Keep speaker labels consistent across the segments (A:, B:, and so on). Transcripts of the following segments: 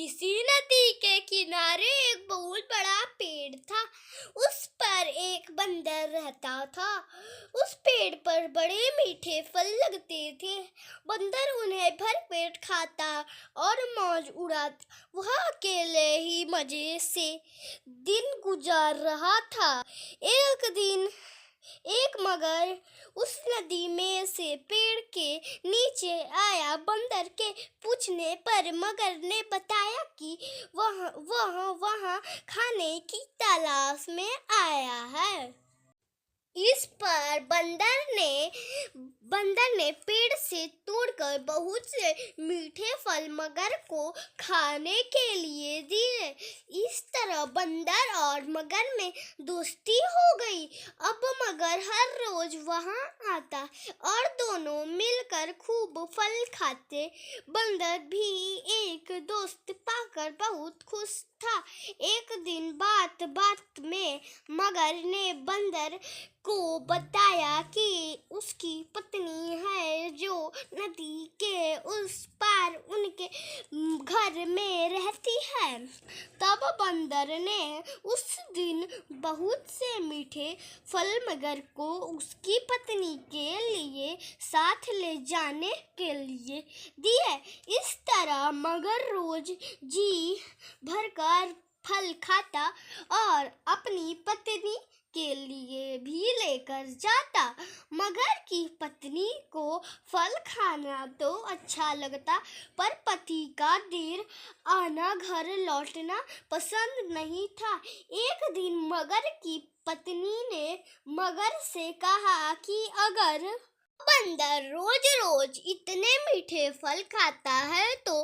A: किसी नदी के किनारे एक बहुत बड़ा पेड़ था। उस पर एक बंदर रहता था। उस पेड़ पर बड़े मीठे फल लगते थे। बंदर उन्हें भर पेट खाता और मौज उड़ाता। वह अकेले ही मजे से दिन गुजार रहा था। एक दिन एक मगर उस नदी में से पेड़ के नीचे आया। बंदर के पूछने पर मगर ने बताया कि वह वहां खाने की तलाश में आया है। इस पर बंदर ने पेड़ से तोड़कर बहुत से मीठे फल मगर को खाने के लिए दिए। इस तरह बंदर और मगर में दोस्ती हो गई। अब मगर हर रोज वहां आता और दोनों मिलकर खूब फल खाते। बंदर भी एक दोस्त पाकर बहुत खुश था। एक दिन बात बात में मगर ने बंदर को बताया कि उसकी पत्नी है जो नदी के उस पार उनके घर में रहती है। तब बंदर ने उस दिन बहुत से मीठे फल मगर को उसकी पत्नी के लिए साथ ले जाने के लिए दिए। इस तरह मगर रोज जी भरकर फल खाता और अपनी पत्नी के लिए भी लेकर जाता। मगर की पत्नी को फल खाना तो अच्छा लगता, पर पति का देर आना, घर लौटना पसंद नहीं था। एक दिन मगर की पत्नी ने मगर से कहा कि अगर बंदर रोज रोज इतने मीठे फल खाता है तो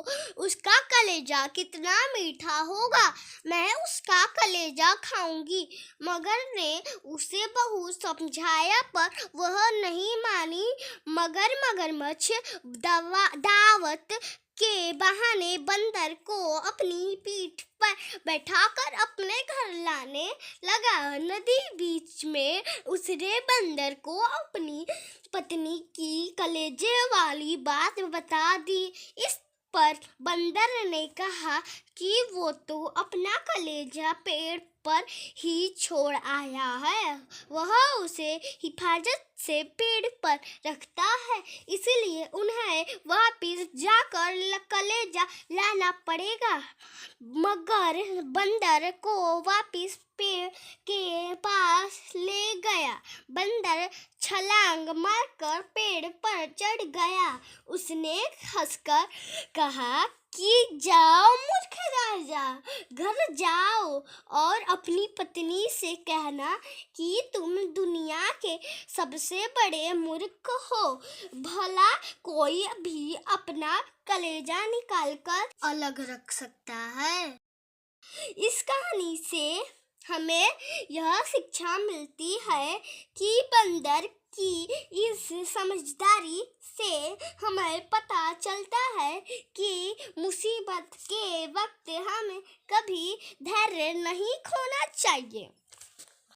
A: उसका कलेजा कितना मीठा होगा। मैं उसका कलेजा खाऊंगी। मगर ने उसे बहुत समझाया पर वह नहीं मानी। मगरमच्छ दावत के बहाने बंदर को अपनी पीठ पर बैठाकर अपने घर लाने लगा। नदी बीच में उसने बंदर को अपनी पत्नी की कलेजे वाली बात बता दी। इस पर बंदर ने कहा कि वो तो अपना कलेजा पेड़ पर ही छोड़ आया है। वह उसे हिफाजत से पेड़ पर रखता है, इसलिए उन्हें वापिस जाकर कलेजा लाना पड़ेगा। मगर बंदर को वापिस पेड़ के पास ले गया। बंदर छलांग मारकर पेड़ पर चढ़ गया। उसने हंसकर कहा कि जाओ मूर्ख राजा, घर जाओ और अपनी पत्नी से कहना कि तुम दुनिया के सबसे बड़े मूर्ख हो। भला कोई भी अपना कलेजा निकालकर अलग रख सकता है। इस कहानी से हमें यह शिक्षा मिलती है कि बंदर की इस समझदारी से हमें पता चलता है कि मुसीबत के वक्त हमें कभी धैर्य नहीं खोना चाहिए।